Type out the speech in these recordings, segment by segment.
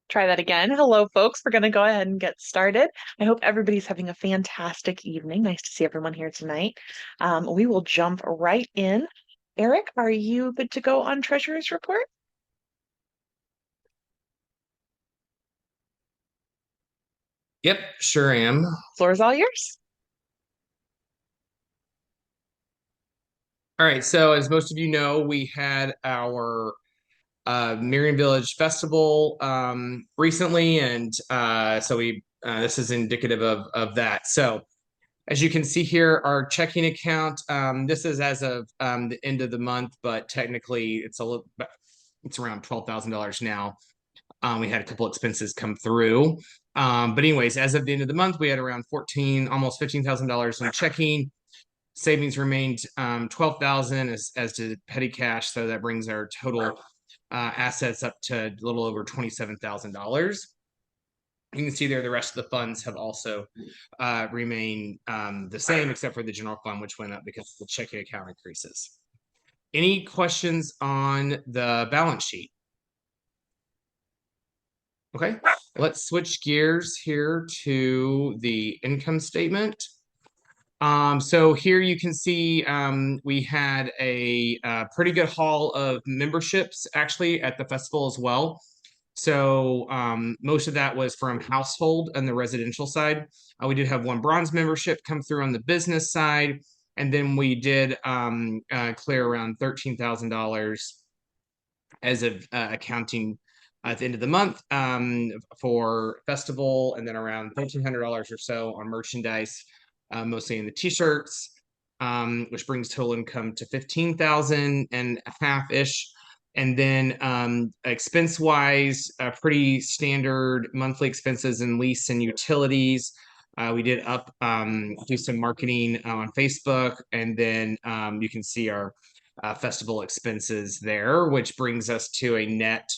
Try that again. Hello, folks. We're going to go ahead and get started. I hope everybody's having a fantastic evening. Nice to see everyone here tonight. We will jump right in. Eric, are you good to go on Treasurer's Report? Yep, sure am. Floor is all yours. All right, so as most of you know, we had our Merion Village Festival recently, and so we this is indicative of that. So as you can see here, our checking account. This is as of the end of the month, but technically it's around $12,000 now. We had a couple expenses come through, but anyways, as of the end of the month, we had around almost $15,000 in checking. Savings remained 12,000 as did petty cash, so that brings our total assets up to a little over $27,000. You can see there the rest of the funds have also remained the same, except for the general fund, which went up because the checking account increases. Any questions on the balance sheet? Okay, let's switch gears here to the income statement. So here you can see we had a pretty good haul of memberships actually at the festival as well. So most of that was from household and the residential side. We did have one bronze membership come through on the business side, and then we did clear around $13,000 as of accounting at the end of the month for festival, and then around $1,300 or so on merchandise, mostly in the t-shirts, which brings total income to 15,000 and a half ish. And then expense wise, pretty standard monthly expenses and lease and utilities. We did do some marketing on Facebook, and then you can see our festival expenses there, which brings us to a net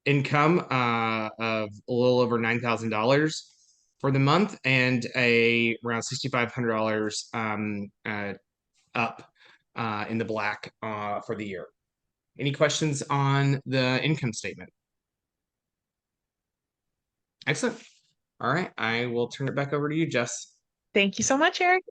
income of a little over $9,000 for the month, and around $6,500 up in the black for the year. Any questions on the income statement? Excellent. All right, I will turn it back over to you, Jess. Thank you so much, Eric.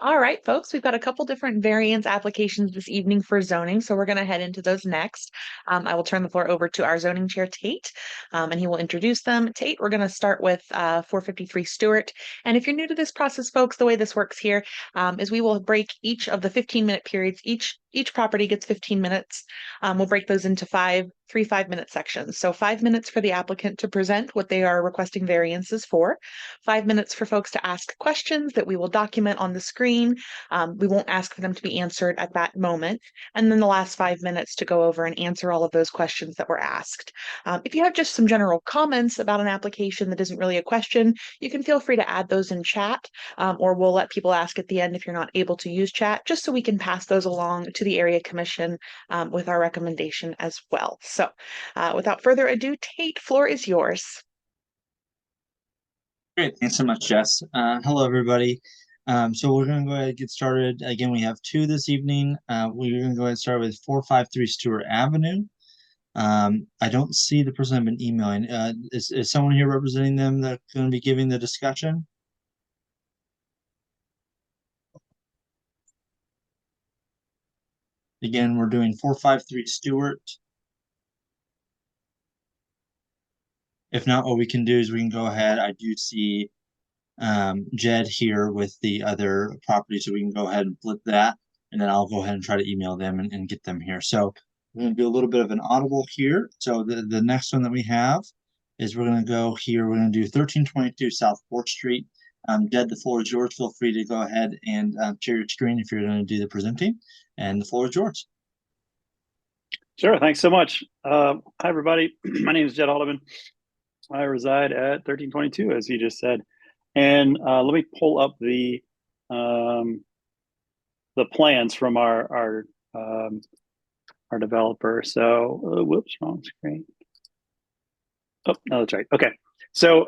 All right, folks, we've got a couple different variance applications this evening for zoning, so we're going to head into those next. I will turn the floor over to our zoning chair, Tate, and he will introduce them. Tate, we're going to start with 453 Stewart. And if you're new to this process, folks, the way this works here is we will break each of the 15-minute periods. Each property gets 15 minutes. We'll break those into three 5-minute sections. So 5 minutes for the applicant to present what they are requesting variances for, 5 minutes for folks to ask questions that we will document on the screen. We won't ask for them to be answered at that moment. And then the last 5 minutes to go over and answer all of those questions that were asked. If you have just some general comments about an application that isn't really a question, you can feel free to add those in chat, or we'll let people ask at the end if you're not able to use chat, just so we can pass those along to the area commission with our recommendation as well. So without further ado, Tate, floor is yours. Great, thanks so much, Jess. Hello, everybody. So we're going to go ahead and get started. Again, we have two this evening. We're going to go ahead and start with 453 Stewart Avenue. I don't see the person I've been emailing. Is someone here representing them that's going to be giving the discussion? Again, we're doing 453 Stewart. If not, what we can do is we can go ahead. I do see Jed here with the other property, so we can go ahead and flip that, and then I'll go ahead and try to email them and get them here. So we're going to do a little bit of an audible here. So the next one that we have is we're going to go here. We're going to do 1322 South 4th Street. Jed, the floor is yours. Feel free to go ahead and share your screen if you're going to do the presenting, and the floor is yours. Sure, thanks so much. Hi, everybody. My name is Jed Haldeman. I reside at 1322, as you just said. And let me pull up the plans from our developer. So, whoops, wrong screen. Oh, no, that's right. Okay. So,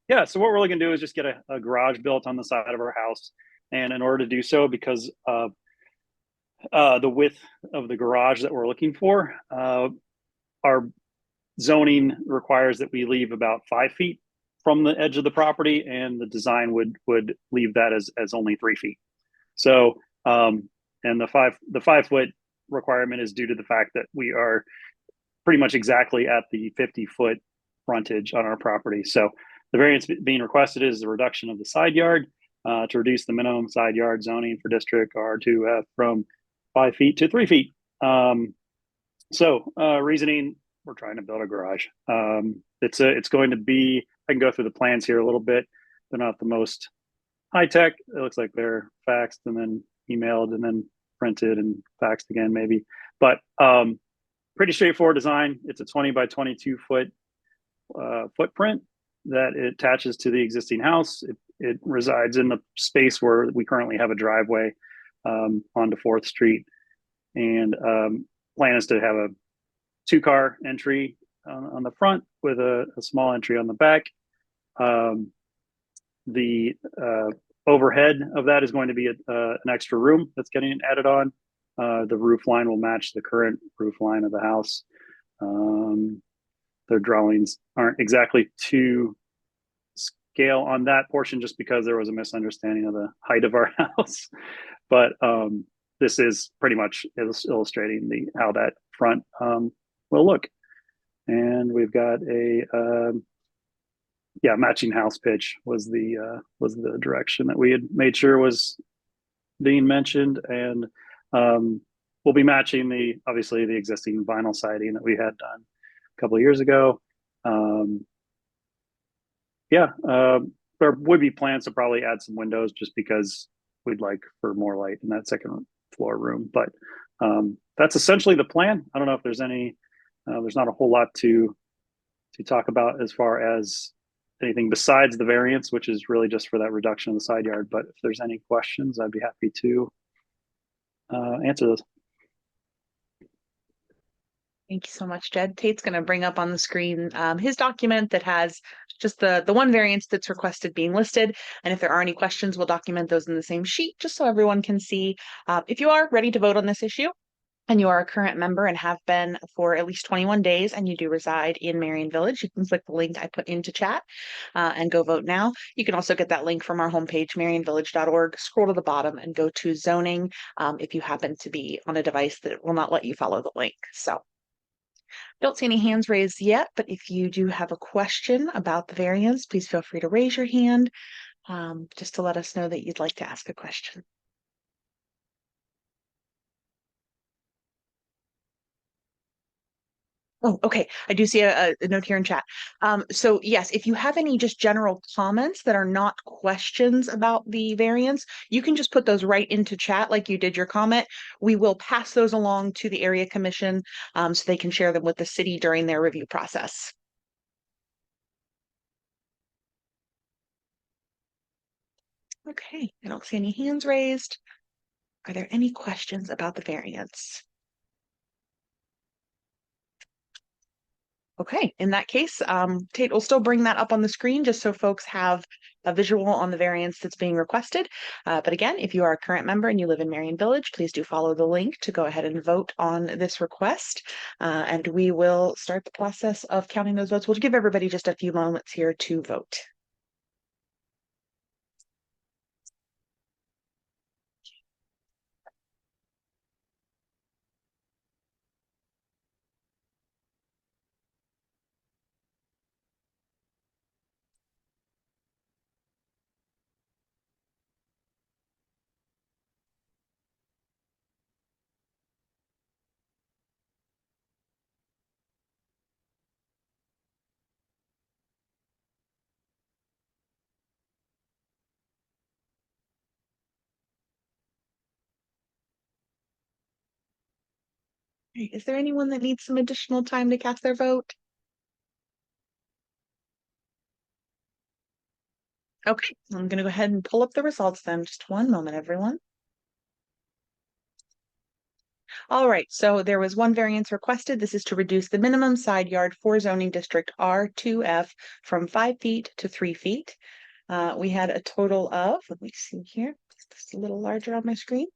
yeah, so what we're looking to do is just get a garage built on the side of our house. And in order to do so, because of the width of the garage that we're looking for, our zoning requires that we leave about 5 feet from the edge of the property, and the design would leave that as only 3 feet. So, and the 5 foot requirement is due to the fact that we are pretty much exactly at the 50-foot frontage on our property. So the variance being requested is the reduction of the side yard to reduce the minimum side yard zoning for district R2F from 5 feet to 3 feet. Reasoning, we're trying to build a garage. It's going to be, I can go through the plans here a little bit. They're not the most high tech. It looks like they're faxed and then emailed and then printed and faxed again, maybe. But pretty straightforward design. It's a 20 by 22 foot footprint that it attaches to the existing house. It resides in the space where we currently have a driveway onto 4th Street. And plan is to have a 2-car entry on the front with a small entry on the back. The overhead of that is going to be an extra room that's getting added on. The roof line will match the current roof line of the house. Their drawings aren't exactly to scale on that portion just because there was a misunderstanding of the height of our house. But this is pretty much illustrating how that front will look. And we've got a matching house pitch was the direction that we had made sure was being mentioned. And we'll be matching obviously the existing vinyl siding that we had done a couple of years ago. There would be plans to probably add some windows just because we'd like for more light in that second floor room. But that's essentially the plan. I don't know if there's there's not a whole lot to talk about as far as anything besides the variance, which is really just for that reduction of the side yard. But if there's any questions, I'd be happy to answer those. Thank you so much, Jed. Tate's going to bring up on the screen his document that has just the one variance that's requested being listed. And if there are any questions, we'll document those in the same sheet just so everyone can see. If you are ready to vote on this issue and you are a current member and have been for at least 21 days and you do reside in Merion Village, you can click the link I put into chat and go vote now. You can also get that link from our homepage, merionvillage.org. Scroll to the bottom and go to zoning if you happen to be on a device that will not let you follow the link. So don't see any hands raised yet, but if you do have a question about the variance, please feel free to raise your hand just to let us know that you'd like to ask a question. Oh, okay. I do see a note here in chat. So yes, if you have any just general comments that are not questions about the variance, you can just put those right into chat like you did your comment. We will pass those along to the area commission so they can share them with the city during their review process. Okay, I don't see any hands raised. Are there any questions about the variance? Okay, in that case, Tate will still bring that up on the screen just so folks have a visual on the variance that's being requested. But again, if you are a current member and you live in Merion Village, please do follow the link to go ahead and vote on this request. And we will start the process of counting those votes. We'll give everybody just a few moments here to vote. Is there anyone that needs some additional time to cast their vote? Okay, I'm going to go ahead and pull up the results then. Just one moment, everyone. All right, so there was one variance requested. This is to reduce the minimum side yard for zoning district R2F from 5 feet to 3 feet. We had a total of, let me see here, just a little larger on my screen.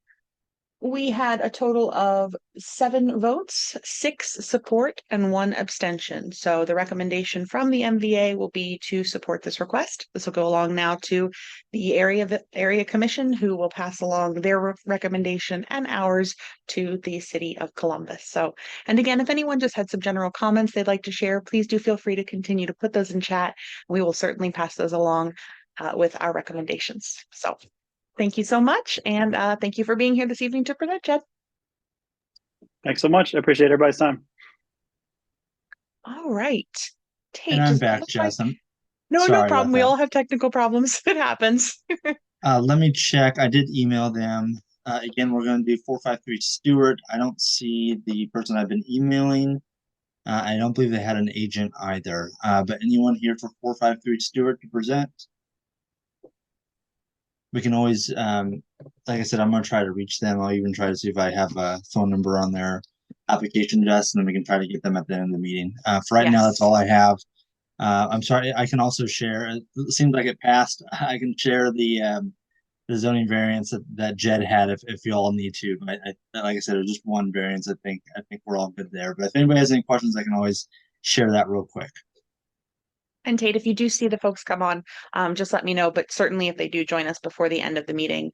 We had a total of 7 votes, 6 support, and 1 abstention. So the recommendation from the MVA will be to support this request. This will go along now to the area commission, who will pass along their recommendation and ours to the city of Columbus. So, and again, if anyone just had some general comments they'd like to share, please do feel free to continue to put those in chat. We will certainly pass those along with our recommendations. So thank you so much. And thank you for being here this evening to present, Jed. Thanks so much. I appreciate everybody's time. All right. And Tate, I'm does it back, look like... Jess. I'm No, no sorry about problem. We that. all have technical problems. It happens. Let me check. I did email them. Again, we're going to do 453 Stewart. I don't see the person I've been emailing. I don't believe they had an agent either. But anyone here for 453 Stewart to present? We can always, like I said, I'm going to try to reach them. I'll even try to see if I have a phone number on their application, Jess, and then we can try to get them at the end of the meeting. For right now, that's Yes. all I have. I'm sorry. I can also share. It seems like it passed. I can share the zoning variance that Jed had if you all need to. But like I said, it was just one variance. I think we're all good there. But if anybody has any questions, I can always share that real quick. And Tate, if you do see the folks come on, just let me know. But certainly if they do join us before the end of the meeting,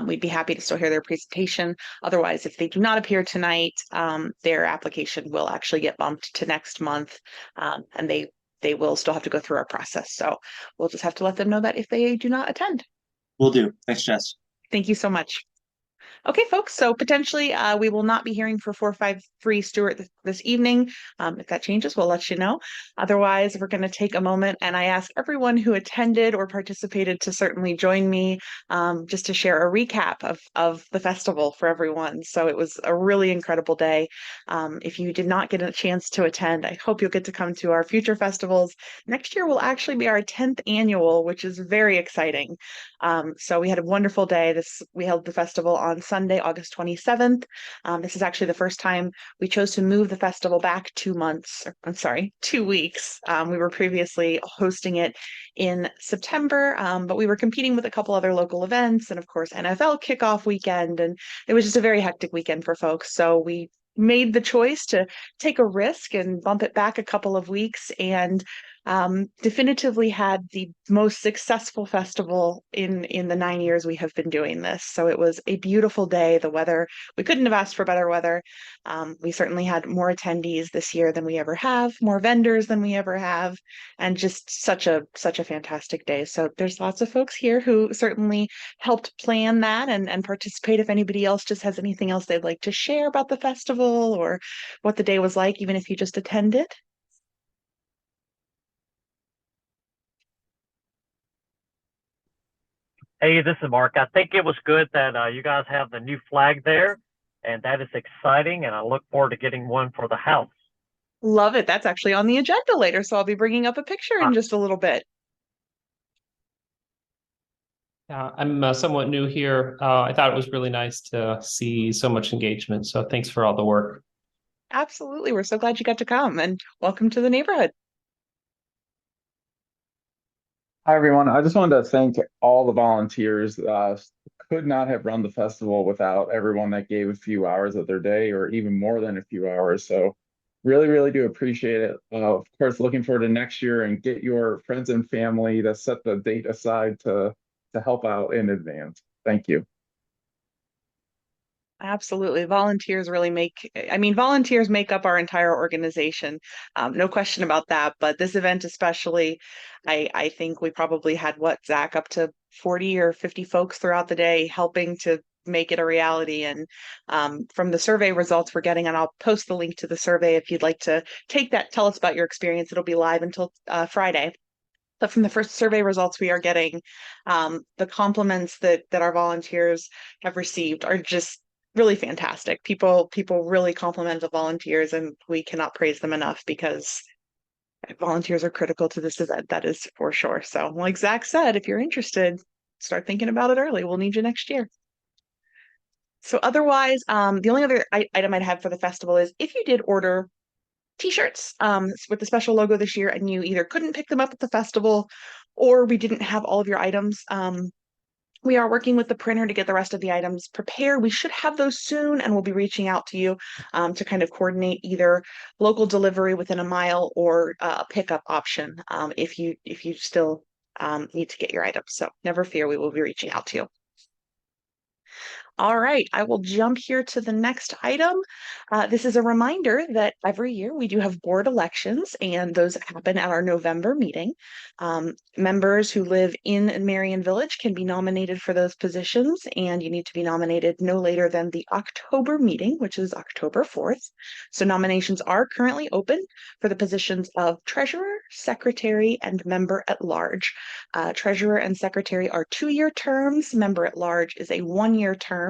we'd be happy to still hear their presentation. Otherwise, if they do not appear tonight, their application will actually get bumped to next month. And they will still have to go through our process. So we'll just have to let them know that if they do not attend. Will do. Thanks, Jess. Thank you so much. Okay, folks, so potentially we will not be hearing for 453 Stewart this evening. If that changes, we'll let you know. Otherwise, we're going to take a moment, and I ask everyone who attended or participated to certainly join me just to share a recap of the festival for everyone. So it was a really incredible day. If you did not get a chance to attend, I hope you'll get to come to our future festivals. Next year will actually be our 10th annual, which is very exciting. So we had a wonderful day. We held the festival on Sunday, August 27th. This is actually the first time we chose to move the festival back 2 months. I'm sorry, 2 weeks. We were previously hosting it in September, but we were competing with a couple other local events and of course NFL kickoff weekend. And it was just a very hectic weekend for folks. So we made the choice to take a risk and bump it back a couple of weeks and definitively had the most successful festival in the 9 years we have been doing this. So it was a beautiful day. The weather, we couldn't have asked for better weather. We certainly had more attendees this year than we ever have, more vendors than we ever have, and just such a fantastic day. So there's lots of folks here who certainly helped plan that and participate. If anybody else just has anything else they'd like to share about the festival or what the day was like, even if you just attended. Hey, this is Mark. I think it was good that you guys have the new flag there, and that is exciting, and I look forward to getting one for the house. Love it. That's actually on the agenda later, so I'll be bringing up a picture in just a little bit. I'm somewhat new here. I thought it was really nice to see so much engagement. So thanks for all the work. Absolutely. We're so glad you got to come and welcome to the neighborhood. Hi, everyone. I just wanted to thank all the volunteers. Could not have run the festival without everyone that gave a few hours of their day or even more than a few hours. So really, really do appreciate it. Of course, looking forward to next year and get your friends and family to set the date aside to help out in advance. Thank you. Absolutely. Volunteers make up our entire organization. No question about that. But this event especially, I think we probably had Zach, up to 40 or 50 folks throughout the day helping to make it a reality. And from the survey results we're getting, and I'll post the link to the survey if you'd like to take that, tell us about your experience. It'll be live until Friday. But from the first survey results we are getting, the compliments that our volunteers have received are just really fantastic. People really compliment the volunteers, and we cannot praise them enough because volunteers are critical to this event. That is for sure. So, like Zach said, if you're interested, start thinking about it early. We'll need you next year. So otherwise, the only other item I'd have for the festival is if you did order T-shirts with the special logo this year and you either couldn't pick them up at the festival or we didn't have all of your items We are working with the printer to get the rest of the items prepared. We should have those soon, and we'll be reaching out to you to kind of coordinate either local delivery within a mile or a pickup option if you still need to get your items. So never fear, we will be reaching out to you. All right, I will jump here to the next item. This is a reminder that every year we do have board elections, and those happen at our November meeting. Members who live in Merion Village can be nominated for those positions, and you need to be nominated no later than the October meeting, which is October 4th. So nominations are currently open for the positions of treasurer, secretary, and member at large. Treasurer and secretary are 2-year terms. Member at large is a 1-year term.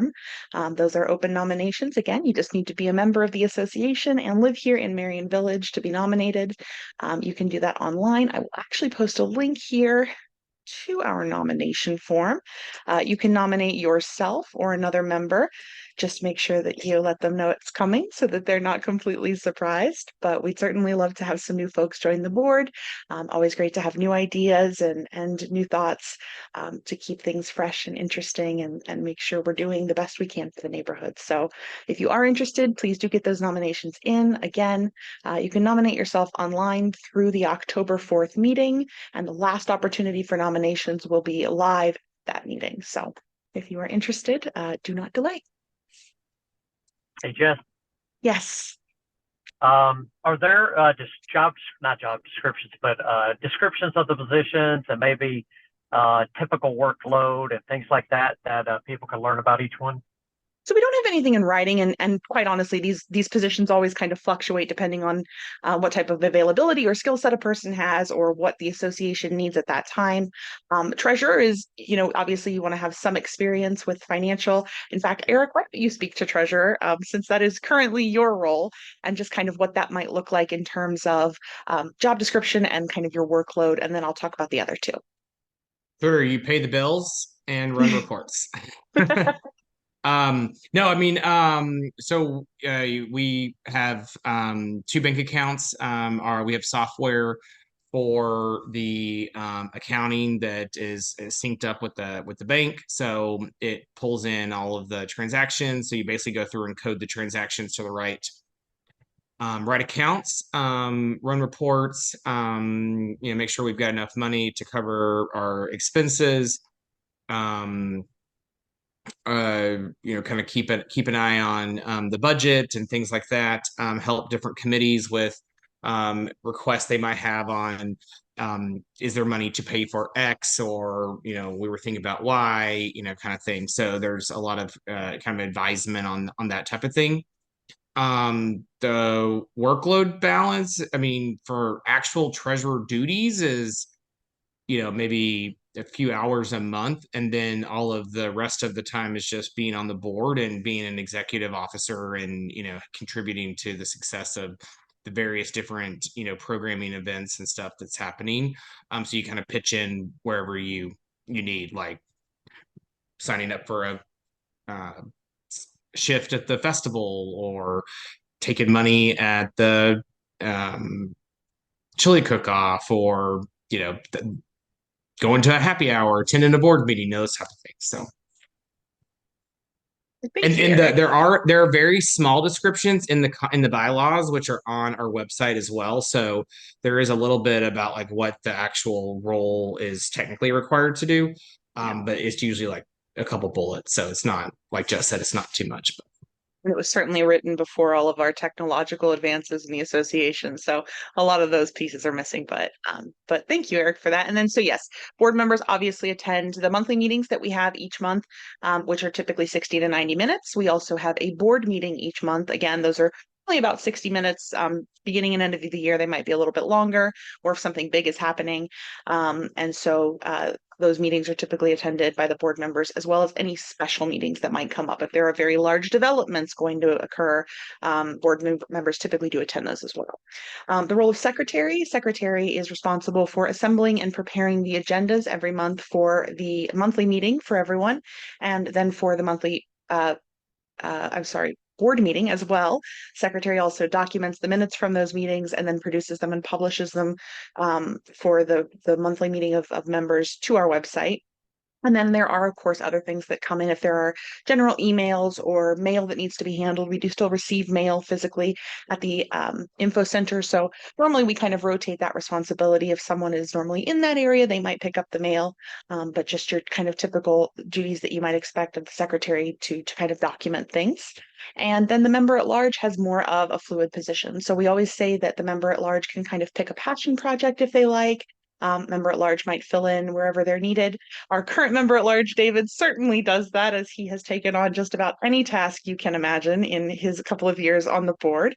Those are open nominations. Again, you just need to be a member of the association and live here in Merion Village to be nominated. You can do that online. I will actually post a link here to our nomination form. You can nominate yourself or another member. Just make sure that you let them know it's coming so that they're not completely surprised. But we'd certainly love to have some new folks join the board. Always great to have new ideas and new thoughts to keep things fresh and interesting and make sure we're doing the best we can for the neighborhood. So if you are interested, please do get those nominations in. Again, you can nominate yourself online through the October 4th meeting, and the last opportunity for nominations will be live at that meeting. So if you are interested, do not delay. Hey, Jess, Yes. are there just not job descriptions, but descriptions of the positions and maybe typical workload and things like that that people can learn about each one? So we don't have anything in writing, and quite honestly, these positions always kind of fluctuate depending on what type of availability or skill set a person has, or what the association needs at that time. Treasurer is, obviously you want to have some experience with financial. In fact, Eric, why don't you speak to treasurer, since that is currently your role, and just kind of what that might look like in terms of job description and kind of your workload, and then I'll talk about the other two. Sure, you pay the bills and run reports. No, I mean, so we have 2 bank accounts. We have software for the accounting that is synced up with the bank, so it pulls in all of the transactions. So you basically go through and code the transactions to the right accounts, run reports, make sure we've got enough money to cover our expenses. Kind of keep an eye on the budget and things like that. Help different committees with requests they might have on is there money to pay for X, or we were thinking about Y, kind of thing. So there's a lot of kind of advisement on that type of thing. The workload balance, I mean, for actual treasurer duties is maybe a few hours a month, and then all of the rest of the time is just being on the board and being an executive officer and contributing to the success of the various different programming events and stuff that's happening. So you kind of pitch in wherever you need, like signing up for a shift at the festival, or taking money at the chili cook-off, or going to a happy hour, attending a board meeting, those type of things. So, there are very small descriptions in the bylaws, which are on our website as well. So there is a little bit about like what the actual role is technically required to do, but it's usually like a couple bullets. So it's not, like Jess said, it's not too much. But It was certainly written before all of our technological advances in the association. So a lot of those pieces are missing, but thank you, Eric, for that. And then, so yes, board members obviously attend the monthly meetings that we have each month, which are typically 60 to 90 minutes. We also have a board meeting each month. Again, those are only about 60 minutes. Beginning and end of the year, they might be a little bit longer, or if something big is happening. And so those meetings are typically attended by the board members, as well as any special meetings that might come up. If there are very large developments going to occur, board members typically do attend those as well. The role of secretary is responsible for assembling and preparing the agendas every month for the monthly meeting for everyone, and then for the monthly board meeting as well. Secretary also documents the minutes from those meetings and then produces them and publishes them for the monthly meeting of members to our website. And then there are, of course, other things that come in. If there are general emails or mail that needs to be handled, we do still receive mail physically at the info center. So normally we kind of rotate that responsibility. If someone is normally in that area, they might pick up the mail, but just your kind of typical duties that you might expect of the secretary to kind of document things. And then the member at large has more of a fluid position. So we always say that the member at large can kind of pick a passion project if they like. Member at large might fill in wherever they're needed. Our current member at large, David, certainly does that, as he has taken on just about any task you can imagine in his couple of years on the board.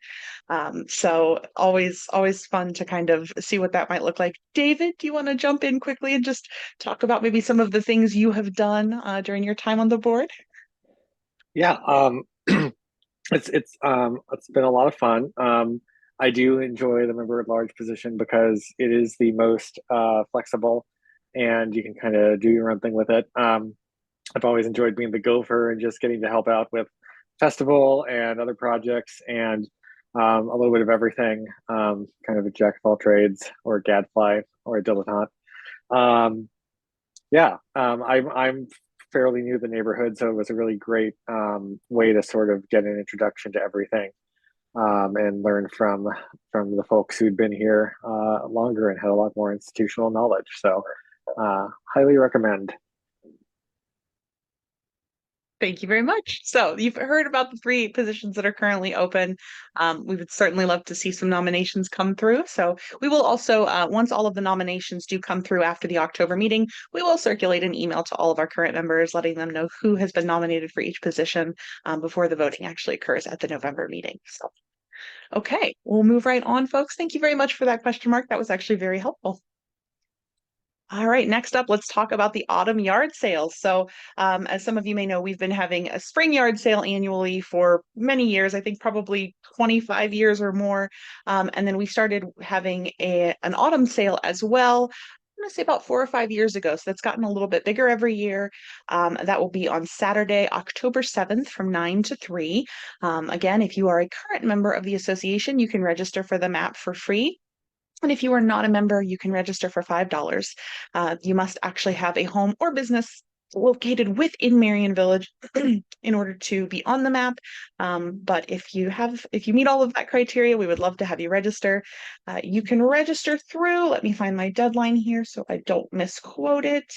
So always fun to kind of see what that might look like. David, do you want to jump in quickly and just talk about maybe some of the things you have done during your time on the board? Yeah, it's been a lot of fun. I do enjoy the member at large position because it is the most flexible, and you can kind of do your own thing with it. I've always enjoyed being the gopher and just getting to help out with festival and other projects and a little bit of everything. Kind of a jack of all trades, or a gadfly, or a dilettante. I'm fairly new to the neighborhood, so it was a really great way to sort of get an introduction to everything, and learn from the folks who'd been here longer and had a lot more institutional knowledge. So, highly recommend. Thank you very much. So you've heard about the 3 positions that are currently open. We would certainly love to see some nominations come through. So we will also, once all of the nominations do come through after the October meeting, we will circulate an email to all of our current members, letting them know who has been nominated for each position before the voting actually occurs at the November meeting. So, okay, we'll move right on, folks. Thank you very much for that question mark. That was actually very helpful. All right, next up, let's talk about the autumn yard sales. So, as some of you may know, we've been having a spring yard sale annually for many years, I think probably 25 years or more. And then we started having an autumn sale as well. I'm going to say about 4 or 5 years ago. So that's gotten a little bit bigger every year. That will be on Saturday, October 7th from 9 to 3. Again, if you are a current member of the association, you can register for the map for free. And if you are not a member, you can register for $5. You must actually have a home or business located within Merion Village in order to be on the map. But if you meet all of that criteria, we would love to have you register. You can register through, let me find my deadline here so I don't misquote it.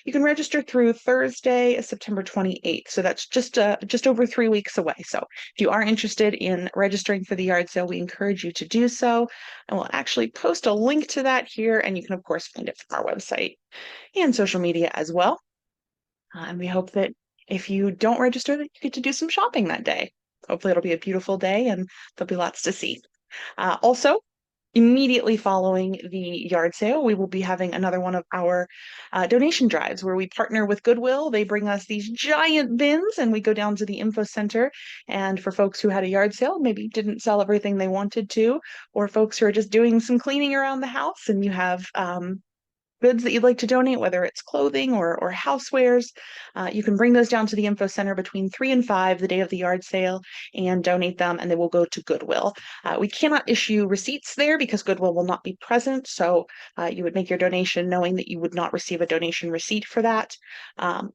You can register through Thursday, September 28th. So that's just over 3 weeks away. So if you are interested in registering for the yard sale, we encourage you to do so. And we'll actually post a link to that here, and you can, of course, find it from our website and social media as well. And we hope that if you don't register, that you get to do some shopping that day. Hopefully it'll be a beautiful day and there'll be lots to see. Also, immediately following the yard sale, we will be having another one of our donation drives where we partner with Goodwill. They bring us these giant bins and we go down to the info center. And for folks who had a yard sale, maybe didn't sell everything they wanted to, or folks who are just doing some cleaning around the house and you have goods that you'd like to donate, whether it's clothing or housewares, you can bring those down to the info center between 3 and 5 the day of the yard sale and donate them, and they will go to Goodwill. We cannot issue receipts there because Goodwill will not be present, so you would make your donation knowing that you would not receive a donation receipt for that.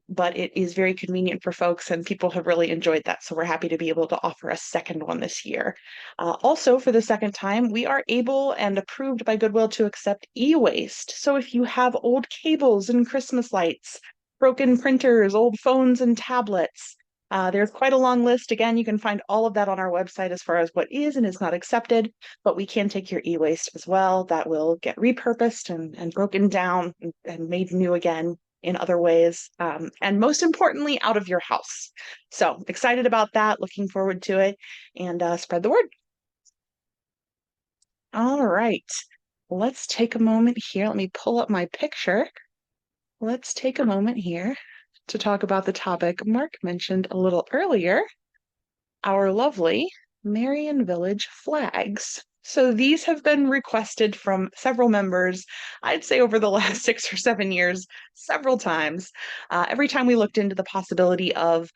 But it is very convenient for folks, and people have really enjoyed that, so we're happy to be able to offer a second one this year. Also, for the second time, we are able and approved by Goodwill to accept e-waste. So if you have old cables and Christmas lights, broken printers, old phones and tablets, there's quite a long list. Again, you can find all of that on our website as far as what is and is not accepted, but we can take your e-waste as well. That will get repurposed and broken down and made new again in other ways. And most importantly, out of your house. So excited about that, looking forward to it, and spread the word. All right, let's take a moment here. Let me pull up my picture. Let's take a moment here to talk about the topic Mark mentioned a little earlier, our lovely Merion Village flags. So these have been requested from several members, I'd say over the last 6 or 7 years, several times. Every time we looked into the possibility of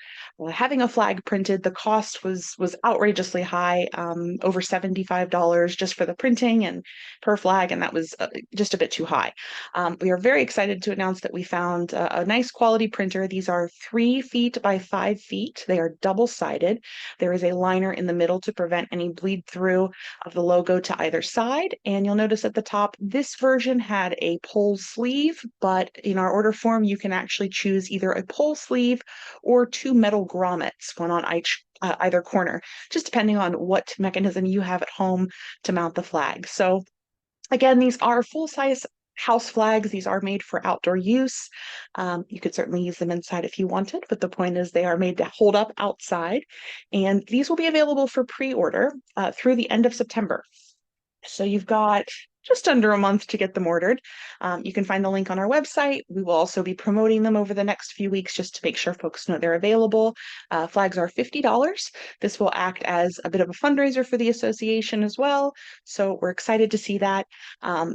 having a flag printed, the cost was outrageously high, over $75 just for the printing and per flag, and that was just a bit too high. We are very excited to announce that we found a nice quality printer. These are 3 feet by 5 feet. They are double-sided. There is a liner in the middle to prevent any bleed through of the logo to either side. And you'll notice at the top, this version had a pull sleeve, but in our order form, you can actually choose either a pull sleeve or 2 metal grommets, one on either corner, just depending on what mechanism you have at home to mount the flag. So again, these are full-size house flags. These are made for outdoor use. You could certainly use them inside if you wanted, but the point is they are made to hold up outside. And these will be available for pre-order through the end of September. So you've got just under a month to get them ordered. You can find the link on our website. We will also be promoting them over the next few weeks just to make sure folks know they're available. Flags are $50. This will act as a bit of a fundraiser for the association as well. So we're excited to see that.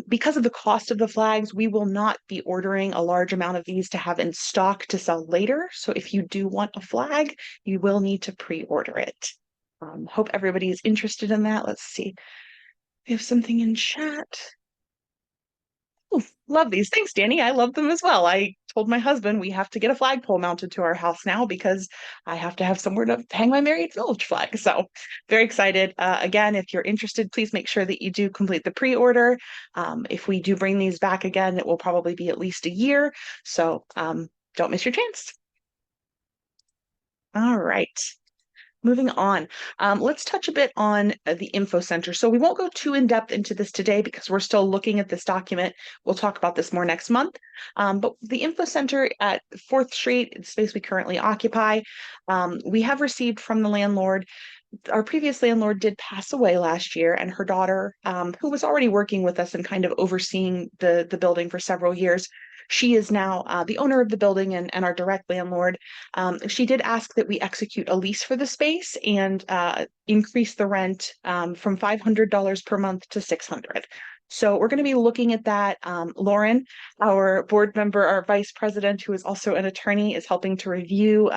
Because of the cost of the flags, we will not be ordering a large amount of these to have in stock to sell later. So if you do want a flag, you will need to pre-order it. Hope everybody is interested in that. Let's see. We have something in chat. Oh, love these. Thanks, Danny. I love them as well. I told my husband we have to get a flagpole mounted to our house now because I have to have somewhere to hang my Merion Village flag. So very excited. Again, if you're interested, please make sure that you do complete the pre-order. If we do bring these back again, it will probably be at least a year. So don't miss your chance. All right. Moving on, let's touch a bit on the info center. So we won't go too in depth into this today because we're still looking at this document. We'll talk about this more next month. But the info center at 4th Street, the space we currently occupy, we have received from the landlord. Our previous landlord did pass away last year, and her daughter, who was already working with us and kind of overseeing the building for several years, she is now the owner of the building and our direct landlord. She did ask that we execute a lease for the space and increase the rent from $500 per month to $600. So we're going to be looking at that. Lauren, our board member, our vice president, who is also an attorney, is helping to review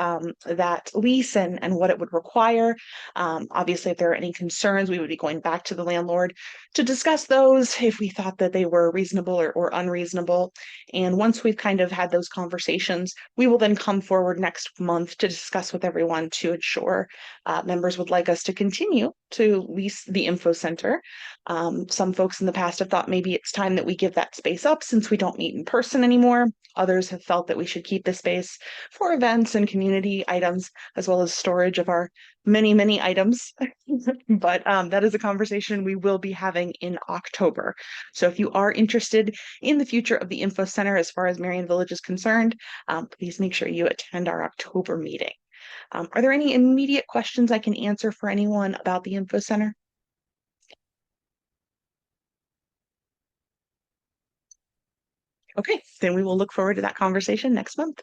that lease and what it would require. Obviously, if there are any concerns, we would be going back to the landlord to discuss those if we thought that they were reasonable or unreasonable. And once we've kind of had those conversations, we will then come forward next month to discuss with everyone to ensure members would like us to continue to lease the info center. Some folks in the past have thought maybe it's time that we give that space up since we don't meet in person anymore. Others have felt that we should keep the space for events and community items, as well as storage of our many, many items. But that is a conversation we will be having in October. So if you are interested in the future of the info center as far as Merion Village is concerned, please make sure you attend our October meeting. Are there any immediate questions I can answer for anyone about the info center? Okay, then we will look forward to that conversation next month.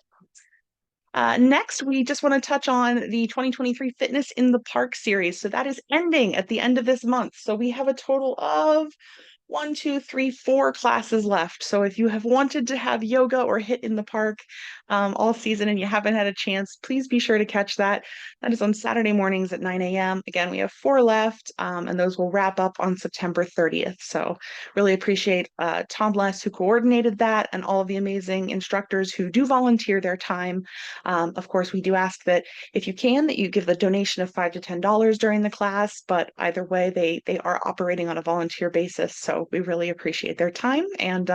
Next, we just want to touch on the 2023 Fitness in the Park series. So that is ending at the end of this month. So we have a total of 1, 2, 3, 4 classes left. So if you have wanted to have yoga or hit in the park all season and you haven't had a chance, please be sure to catch that. That is on Saturday mornings at 9 a.m. Again, we have 4 left, and those will wrap up on September 30th. So really appreciate Tom Less, who coordinated that, and all of the amazing instructors who do volunteer their time. Of course, we do ask that if you can, that you give the donation of $5 to $10 during the class, but either way, they are operating on a volunteer basis. So we really appreciate their time and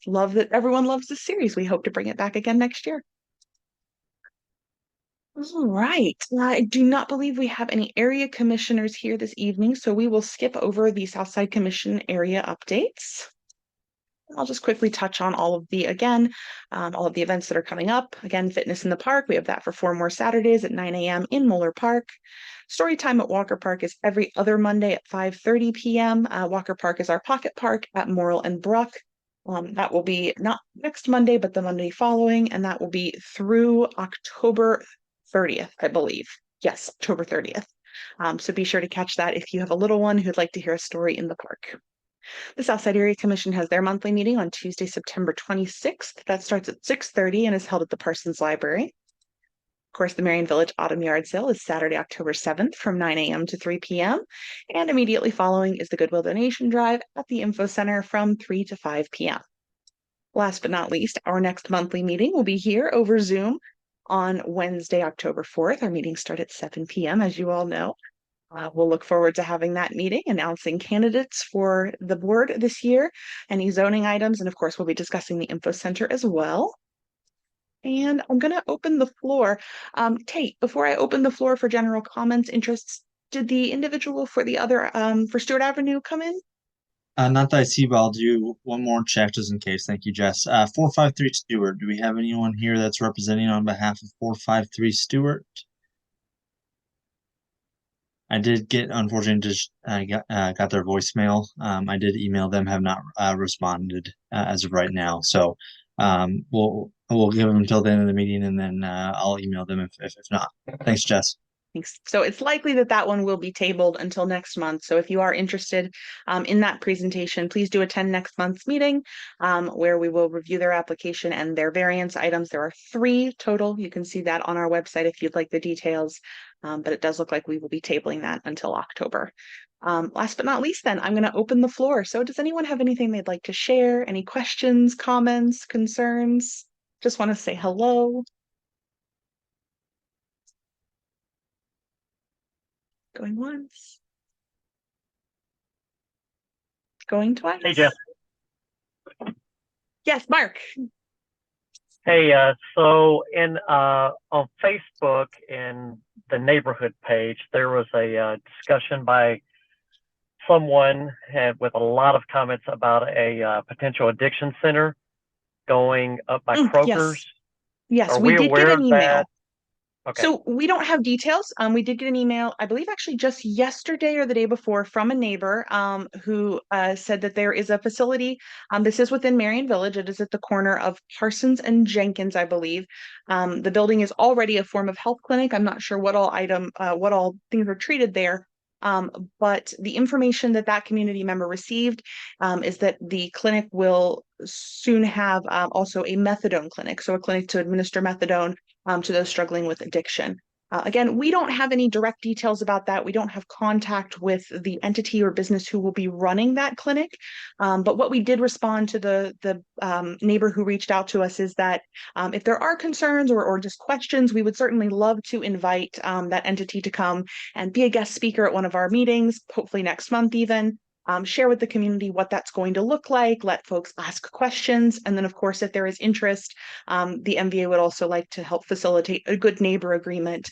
love that everyone loves this series. We hope to bring it back again next year. All right. I do not believe we have any area commissioners here this evening, so we will skip over the Southside Commission area updates. I'll just quickly touch on all of the events that are coming up. Again, Fitness in the Park, we have that for 4 more Saturdays at 9 a.m. in Moeller Park. Story time at Walker Park is every other Monday at 5:30 p.m. Walker Park is our pocket park at Morrill and Bruck. That will be not next Monday, but the Monday following, and that will be through October 30th, I believe. Yes, October 30th. So be sure to catch that if you have a little one who'd like to hear a story in the park. The Southside Area Commission has their monthly meeting on Tuesday, September 26th. That starts at 6:30 and is held at the Parsons Library. Of course, the Merion Village Autumn Yard Sale is Saturday, October 7th from 9 a.m. to 3 p.m. And immediately following is the Goodwill Donation Drive at the Info Center from 3 to 5 p.m. Last but not least, our next monthly meeting will be here over Zoom on Wednesday, October 4th. Our meetings start at 7 p.m., as you all know. We'll look forward to having that meeting, announcing candidates for the board this year, any zoning items, and of course, we'll be discussing the Info Center as well. And I'm going to open the floor. Tate, before I open the floor for general comments, interests, did the individual for the other, for Stewart Avenue come in? Not that I see, but I'll do one more check just in case. Thank you, Jess. 453 Stewart. Do we have anyone here that's representing on behalf of 453 Stewart? I did get, unfortunately, just got their voicemail. I did email them, have not responded as of right now. So we'll give them until the end of the meeting, and then I'll email them if not. Thanks, Jess. Thanks. So it's likely that that one will be tabled until next month. So if you are interested in that presentation, please do attend next month's meeting where we will review their application and their variance items. There are 3 total. You can see that on our website if you'd like the details. But it does look like we will be tabling that until October. Last but not least, then I'm going to open the floor. So does anyone have anything they'd like to share? Any questions, comments, concerns? Just want to say hello. Going once. Going twice. Hey, Jeff. Yes, Mark. Hey, so in on Facebook in the neighborhood page, there was a discussion by someone with a lot of comments about a potential addiction center going up by Kroger's. Yes, Are we we did get aware an of email. that? Okay. So we don't have details. We did get an email, I believe actually just yesterday or the day before, from a neighbor who said that there is a facility. This is within Merion Village. It is at the corner of Parsons and Jenkins, I believe. The building is already a form of health clinic. I'm not sure what all things are treated there. But the information that that community member received is that the clinic will soon have also a methadone clinic, so a clinic to administer methadone to those struggling with addiction. Again, we don't have any direct details about that. We don't have contact with the entity or business who will be running that clinic. But what we did respond to the neighbor who reached out to us is that if there are concerns or just questions, we would certainly love to invite that entity to come and be a guest speaker at one of our meetings, hopefully next month even. Share with the community what that's going to look like, let folks ask questions. And then, of course, if there is interest, the MVA would also like to help facilitate a good neighbor agreement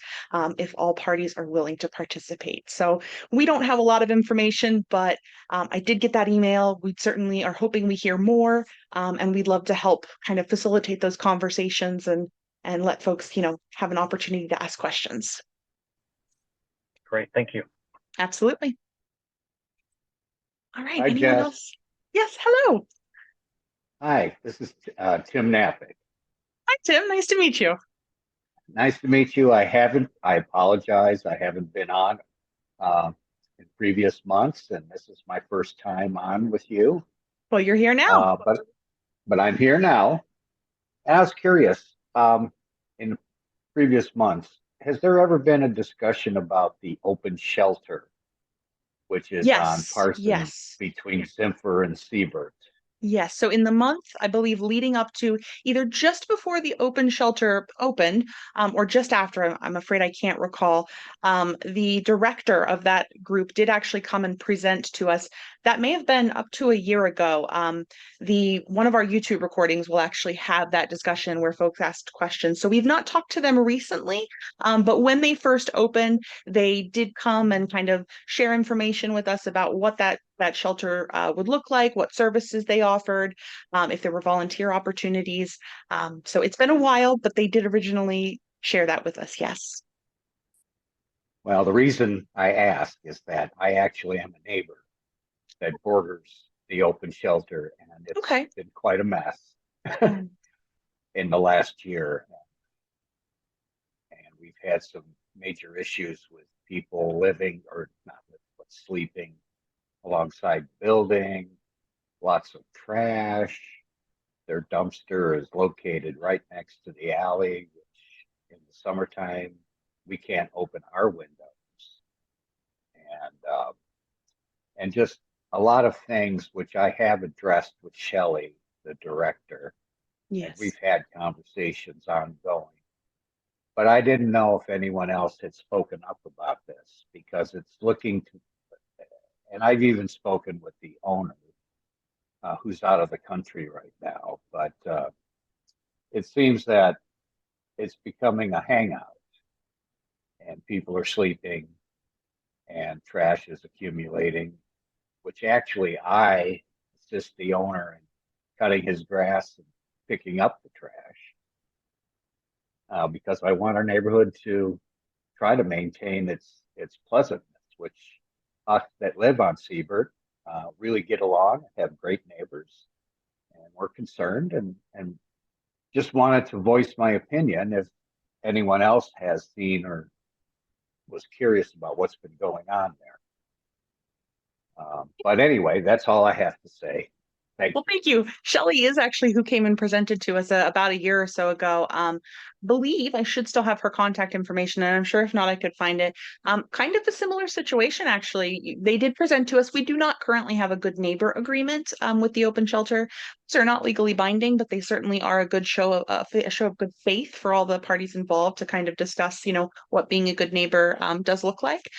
if all parties are willing to participate. So we don't have a lot of information, but I did get that email. We certainly are hoping we hear more, and we'd love to help kind of facilitate those conversations and let folks, have an opportunity to ask questions. Great. Thank you. Absolutely. All right. Hi, Anyone Jess. else? Yes. Hello. Hi, this is Tim Nappick. Hi, Tim. Nice to meet you. Nice to meet you. I apologize, I haven't been on in previous months, and this is my first time on with you. Well, you're here now. But I'm here now. And I was curious, in previous months, has there ever been a discussion about the open shelter, which is on Parsons between Simfer and Siebert? Yes. So in the month, I believe, leading up to either just before the open shelter opened or just after, I'm afraid I can't recall, the director of that group did actually come and present to us. That may have been up to a year ago. One of our YouTube recordings will actually have that discussion where folks asked questions. So we've not talked to them recently, but when they first opened, they did come and kind of share information with us about what that shelter would look like, what services they offered, if there were volunteer opportunities. So it's been a while, but they did originally share that with us. Yes. Well, the reason I ask is that I actually am a neighbor that borders the open shelter, and it's been quite a mess in the last year. And we've had some major issues with people living, or not living, but sleeping alongside building, lots of trash. Their dumpster is located right next to the alley, which in the summertime, we can't open our windows. And just a lot of things which I have addressed with Shelley, the director, and Yes. we've had conversations ongoing. But I didn't know if anyone else had spoken up about this because it's looking to, and I've even spoken with the owner, who's out of the country right now, but it seems that it's becoming a hangout and people are sleeping and trash is accumulating, which actually I assist the owner in cutting his grass and picking up the trash, because I want our neighborhood to try to maintain its pleasantness, which us that live on Seabird really get along, have great neighbors, and we're concerned and just wanted to voice my opinion if anyone else has seen or was curious about what's been going on there. But anyway, that's all I have to say. Thank Well, thank you. Shelley is actually who came and presented to us about a year or so ago. Believe I should still have her contact information, and I'm sure if not, I could find it. Kind of a similar situation, actually. They did present to us. We do not currently have a good neighbor agreement with the open shelter. They're not legally binding, but they certainly are a good show of a show of good faith for all the parties involved to kind of discuss, what being a good neighbor does look like.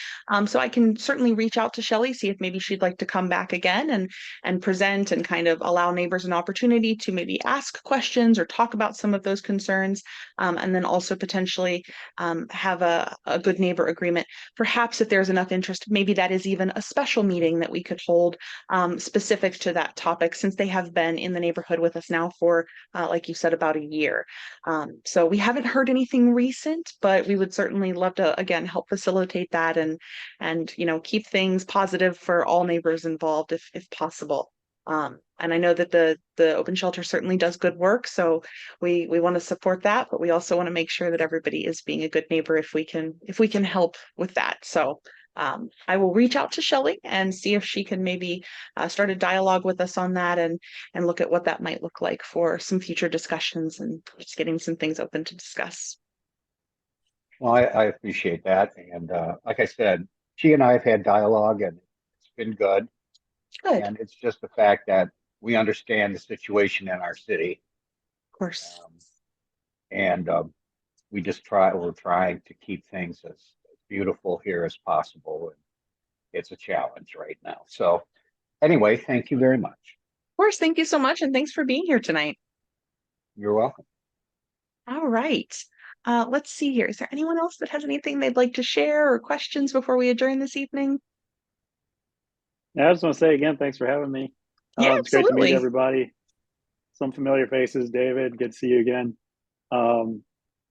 So I can certainly reach out to Shelley, see if maybe she'd like to come back again and present and kind of allow neighbors an opportunity to maybe ask questions or talk about some of those concerns, and then also potentially have a good neighbor agreement. Perhaps if there's enough interest, maybe that is even a special meeting that we could hold specific to that topic, since they have been in the neighborhood with us now for, like you said, about a year. So we haven't heard anything recent, but we would certainly love to, again, help facilitate that and keep things positive for all neighbors involved if possible. And I know that the open shelter certainly does good work, so we want to support that, but we also want to make sure that everybody is being a good neighbor if we can help with that. So I will reach out to Shelley and see if she can maybe start a dialogue with us on that and look at what that might look like for some future discussions and just getting some things open to discuss. Well, I appreciate that. And like I said, she and I have had dialogue and it's been good. Good, And it's just the fact that we understand the situation in our city. of course. And we're trying to keep things as beautiful here as possible. And it's a challenge right now. So anyway, thank you very much. Of course, thank you so much, and thanks for being here tonight. You're welcome. All right. Let's see here. Is there anyone else that has anything they'd like to share or questions before we adjourn this evening? Yeah, I just want to say again, thanks for having me. Yeah, It's great to meet absolutely. everybody. Some familiar faces. David, good to see you again.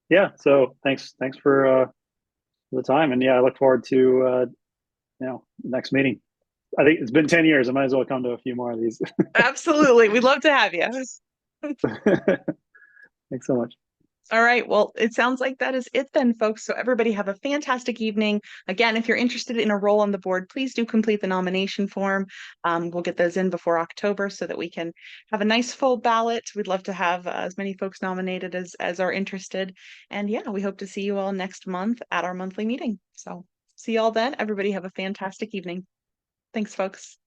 Yeah, so thanks for the time, and yeah, I look forward to next meeting. I think it's been 10 years. I might as well come to a few more of these. Absolutely. We'd love to have you. Thanks so much. All right. Well, it sounds like that is it then, folks. So everybody have a fantastic evening. Again, if you're interested in a role on the board, please do complete the nomination form. We'll get those in before October so that we can have a nice full ballot. We'd love to have as many folks nominated as are interested. And yeah, we hope to see you all next month at our monthly meeting. So see you all then. Everybody have a fantastic evening. Thanks, folks.